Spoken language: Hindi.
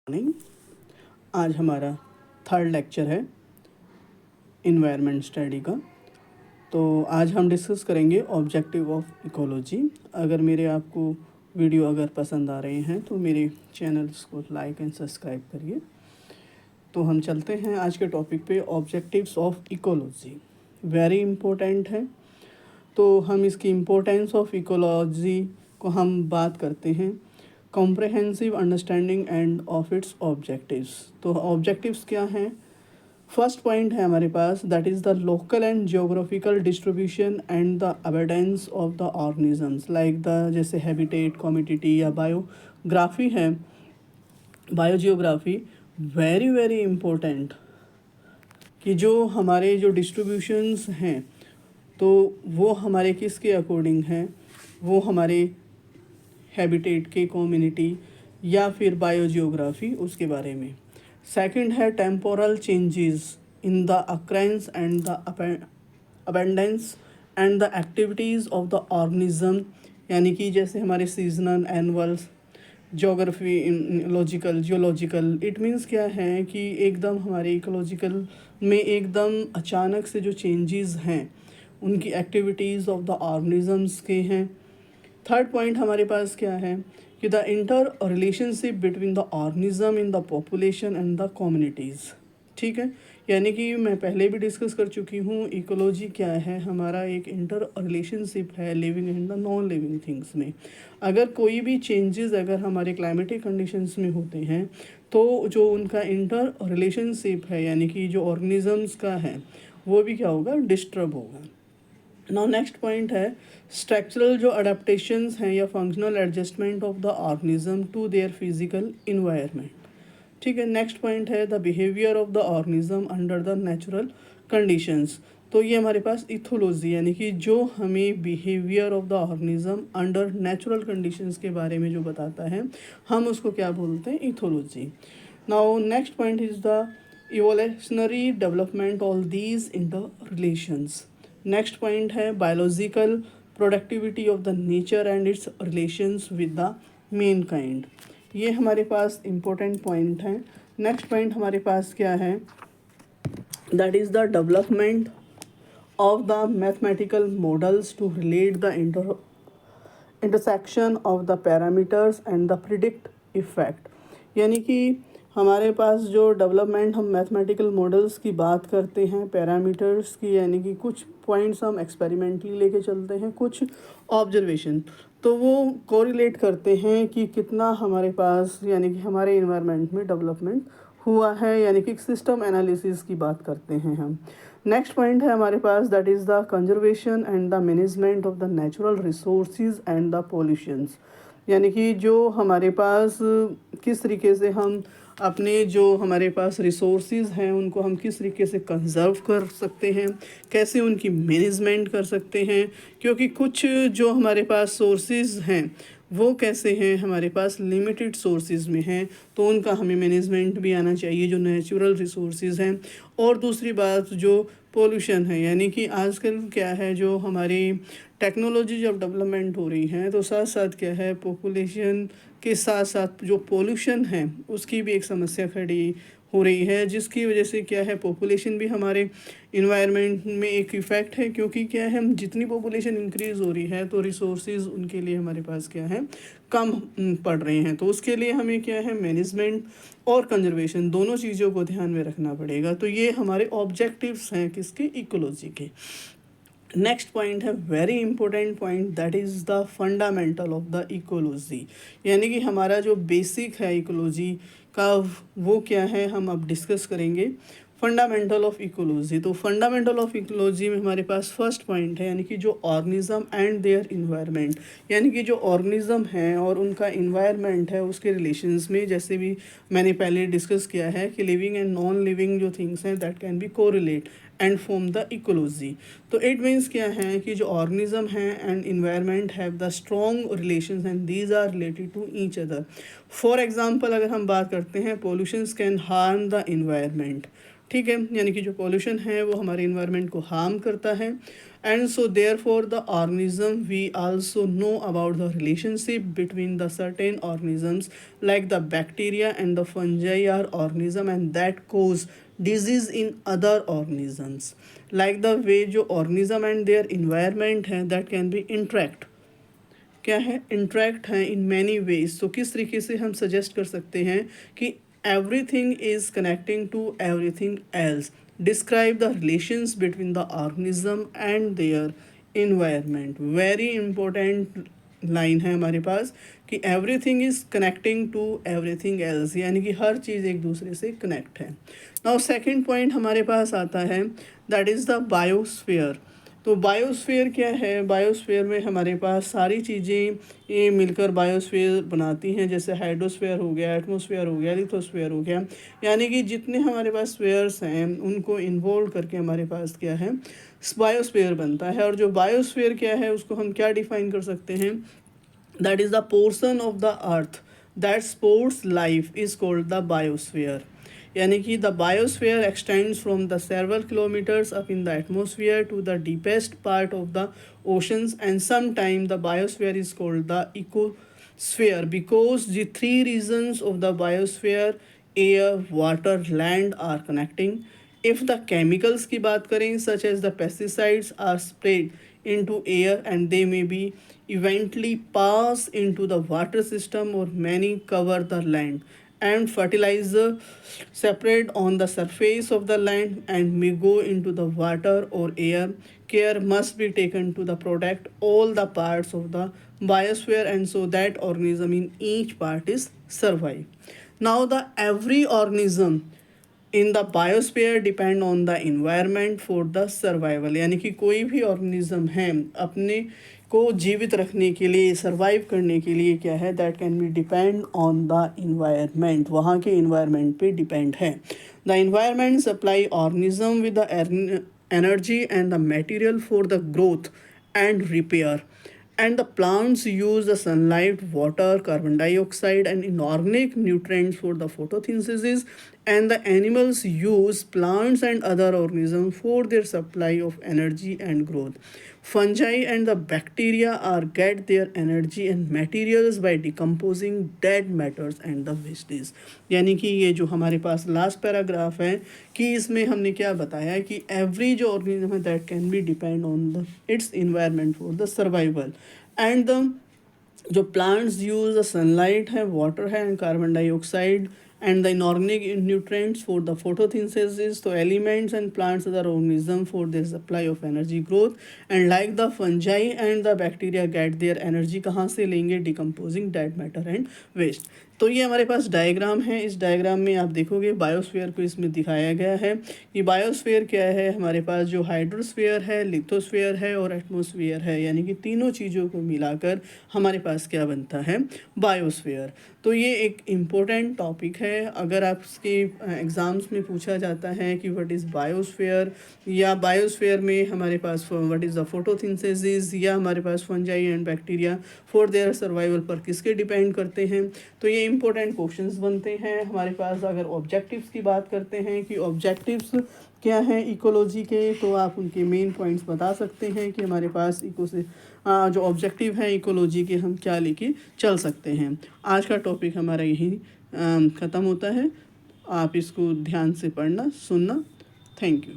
मॉर्निंग। आज हमारा थर्ड लेक्चर है इन्वायरमेंट स्टडी का। तो आज हम डिस्कस करेंगे ऑब्जेक्टिव ऑफ इकोलॉजी। अगर मेरे आपको वीडियो अगर पसंद आ रहे हैं तो मेरे चैनल्स को लाइक एंड सब्सक्राइब करिए। तो हम चलते हैं आज के टॉपिक पे, objectives of ecology. Very important है, तो हम इसकी इम्पोर्टेंस ऑफ इकोलॉजी को हम बात करते हैं। Comprehensive understanding and of its objectives. तो ऑब्जेक्टिव्स क्या हैं? फर्स्ट पॉइंट है हमारे पास, that is the local and geographical distribution and the abundance of the organisms, like the जैसे हैबिटेट, कम्युनिटी या बायोग्राफी है, बायोजियोग्राफी। वेरी वेरी इम्पोर्टेंट कि जो हमारे जो डिस्ट्रीब्यूशंस हैं तो वो हमारे किसके अकॉर्डिंग हैं? वो हमारे हैबिटेट के, कम्युनिटी या फिर बायोजियोग्राफी, उसके बारे में। सेकंड है temporal changes in the occurrences and the abundance and the activities of the organism, यानी कि जैसे हमारे seasonal, annuals, geography, logical, geological. It means क्या है कि एकदम हमारे इकोलॉजिकल में एकदम अचानक से जो चेंजेस हैं उनकी एक्टिविटीज़ ऑफ द ऑर्गेनिजम्स के हैं। थर्ड पॉइंट हमारे पास क्या है कि the inter relationship between the organism in the population and the communities. ठीक है, यानी कि मैं पहले भी डिस्कस कर चुकी हूँ, इकोलॉजी क्या है, हमारा एक इंटर रिलेशनशिप है living and the non living things में। अगर कोई भी चेंजेस अगर हमारे क्लाइमेटिक कंडीशंस में होते हैं तो जो उनका इंटर रिलेशनशिप है, यानी कि जो ऑर्गेनिजम्स का है, वो भी क्या होगा, डिस्टर्ब होगा। नाउ नेक्स्ट पॉइंट है स्ट्रक्चरल जो अडेप्टेशंस हैं या functional adjustment of the organism to their physical environment. ठीक है, नेक्स्ट पॉइंट है the behaviour of the organism under the natural conditions. तो ये हमारे पास इथोलॉजी, यानी कि जो हमें behaviour of the organism under natural conditions के बारे में जो बताता है, हम उसको क्या बोलते हैं, ethology. Now next point is the evolutionary development all these interrelations. Next point है biological productivity of the nature and its relations with the mankind. ये हमारे पास इम्पोर्टेंट पॉइंट हैं। नेक्स्ट पॉइंट हमारे पास क्या है, that is the development of the mathematical models to relate the intersection of the parameters and the predict effect. यानी कि हमारे पास जो डेवलपमेंट, हम मैथमेटिकल मॉडल्स की बात करते हैं, पैरामीटर्स की, यानी कि कुछ पॉइंट्स हम एक्सपेरिमेंटली लेके चलते हैं, कुछ ऑब्जर्वेशन, तो वो कोरिलेट करते हैं कि कितना हमारे पास, यानी कि हमारे इन्वायरमेंट में डेवलपमेंट हुआ है, यानी कि सिस्टम एनालिसिस की बात करते हैं हम। नेक्स्ट पॉइंट है हमारे पास, that is the conservation and the management of the natural resources and the pollutions. यानी कि जो हमारे पास किस तरीके से हम अपने जो हमारे पास रिसोर्सेज हैं उनको हम किस तरीके से कंजर्व कर सकते हैं, कैसे उनकी मैनेजमेंट कर सकते हैं, क्योंकि कुछ जो हमारे पास सोर्सेज हैं वो कैसे हैं, हमारे पास लिमिटेड सोर्सेज में हैं, तो उनका हमें मैनेजमेंट भी आना चाहिए, जो नेचुरल रिसोर्सेज हैं। और दूसरी बात जो पोल्यूशन है, यानी कि आजकल क्या है, जो हमारी टेक्नोलॉजी जब डेवलपमेंट हो रही है तो साथ साथ क्या है, पॉपुलेशन के साथ साथ जो पोल्यूशन है उसकी भी एक समस्या खड़ी हो रही है, जिसकी वजह से क्या है, पॉपुलेशन भी हमारे इन्वायरमेंट में एक इफ़ेक्ट है। क्योंकि क्या है, हम जितनी पॉपुलेशन इंक्रीज़ हो रही है तो रिसोर्सेज उनके लिए हमारे पास क्या है, कम पड़ रहे हैं। तो उसके लिए हमें क्या है, मैनेजमेंट और कंजर्वेशन दोनों चीज़ों को ध्यान में रखना पड़ेगा। तो ये हमारे ऑब्जेक्टिव्स हैं किसके, इकोलॉजी के। नेक्स्ट पॉइंट है very important point, that is the fundamental of the ecology. यानी कि हमारा जो बेसिक है इकोलॉजी का वो क्या है, हम अब डिस्कस करेंगे। फंडामेंटल ऑफ इकोलॉजी, तो फंडामेंटल ऑफ इकोलॉजी में हमारे पास फर्स्ट पॉइंट है, यानी कि जो ऑर्गेनिज्म एंड देयर इन्वायरमेंट, यानी कि जो ऑर्गेनिज्म हैं और उनका इन्वायरमेंट है उसके रिलेशंस में, जैसे भी मैंने पहले डिस्कस किया है कि लिविंग एंड नॉन लिविंग जो थिंग्स हैं that can be correlate and form the ecology. तो इट मीन्स क्या है कि जो ऑर्गेनिज्म है and environment have the strong relations and these are related to each other. For example अगर हम बात करते हैं, pollutions can harm the environment. ठीक है, यानी कि जो पॉल्यूशन है वो हमारे इन्वायरमेंट को हार्म करता है। And so there for the organism we also know about the relationship between the certain organisms like the bacteria and the fungi are organism and that cause disease in other organisms, like the way जो ऑर्गेनिज्म एंड देयर इन्वायरमेंट है दैट कैन बी इंट्रैक्ट, क्या है, इंट्रैक्ट है इन मैनी वेज। तो किस तरीके से हम सजेस्ट कर सकते हैं कि everything is connecting to everything else, describe the relations between the organism and their environment. Very important line है हमारे पास कि everything is connecting to everything else, यानी कि हर चीज़ एक दूसरे से कनेक्ट है। नाउ सेकंड पॉइंट हमारे पास आता है, दैट इज़ द बायोस्फीयर। तो बायोस्फीयर क्या है, बायोस्फीयर में हमारे पास सारी चीज़ें ये मिलकर बायोस्फीयर बनाती हैं, जैसे हाइड्रोस्फीयर हो गया, एटमॉस्फेयर हो गया, लिथोस्फीयर हो गया, यानी कि जितने हमारे पास स्फीयर्स हैं उनको इन्वॉल्व करके हमारे पास क्या है, बायोस्फीयर बनता है। और जो बायोस्फीयर क्या है उसको हम क्या डिफाइन कर सकते हैं, that is the portion of the earth that supports life is called the biosphere, यानी कि the biosphere extends from the several kilometres up in the atmosphere to the deepest part of the oceans, and sometime the biosphere is called the ecosphere because the three regions of the biosphere, air, water, land are connecting. If the chemicals की बात करें such as the pesticides are sprayed into air and they may be eventually pass into the water system or many cover the land, and fertilizer separate on the surface of the land and may go into the water or air. Care must be taken to the protect all the parts of the biosphere and so that organism in each part is survive. Now the every organism in the biosphere depend on the environment for the survival, यानी कि कोई भी ऑर्गेनिज्म है अपने को जीवित रखने के लिए, सर्वाइव करने के लिए क्या है, that can B depend on the environment, वहाँ के इन्वायरमेंट पे डिपेंड है। The environment supply organism with the energy and the material for the growth and repair, and the plants use the sunlight, water, carbon dioxide and inorganic nutrients for the photosynthesis, and the animals use plants and other organisms for their supply of energy and growth. Fungi and the bacteria are get their energy and materials by decomposing dead matters and the wastes. यानी कि ये जो हमारे पास लास्ट पैराग्राफ है कि इसमें हमने क्या बताया कि एवरी जो ऑर्गेनिज्म है that can B depend on the it's environment for the survival, and the जो प्लांट्स यूज द सनलाइट है, वाटर है and carbon dioxide and the inorganic nutrients for the photosynthesis, so elements and plants other organism for their supply of energy growth, and like the fungi and the bacteria get their energy कहाँ से लेंगे, decomposing dead matter and waste। तो ये हमारे पास डायग्राम है, इस डायग्राम में आप देखोगे बायोस्फीयर को इसमें दिखाया गया है कि बायोस्फीयर क्या है, हमारे पास जो हाइड्रोस्फीयर है, लिथोस्फीयर है और एटमॉस्फेयर है, यानी कि तीनों चीज़ों को मिलाकर हमारे पास क्या बनता है, बायोस्फीयर। तो ये एक इम्पोर्टेंट टॉपिक है, अगर आपके एग्ज़ाम्स में पूछा जाता है कि व्हाट इज़ बायोस्फीयर, या बायोस्फीयर में हमारे पास व्हाट इज़ द फोटोसिंथेसिस, या हमारे पास fungi and bacteria for their survival पर किसके डिपेंड करते हैं, तो ये इंपॉर्टेंट क्वेश्चंस बनते हैं हमारे पास। अगर ऑब्जेक्टिव्स की बात करते हैं कि ऑब्जेक्टिव्स क्या हैं इकोलॉजी के, तो आप उनके मेन पॉइंट्स बता सकते हैं कि हमारे पास इको से जो ऑब्जेक्टिव हैं इकोलॉजी के हम क्या लेके चल सकते हैं। आज का टॉपिक हमारा यही ख़त्म होता है, आप इसको ध्यान से पढ़ना सुनना। Thank you.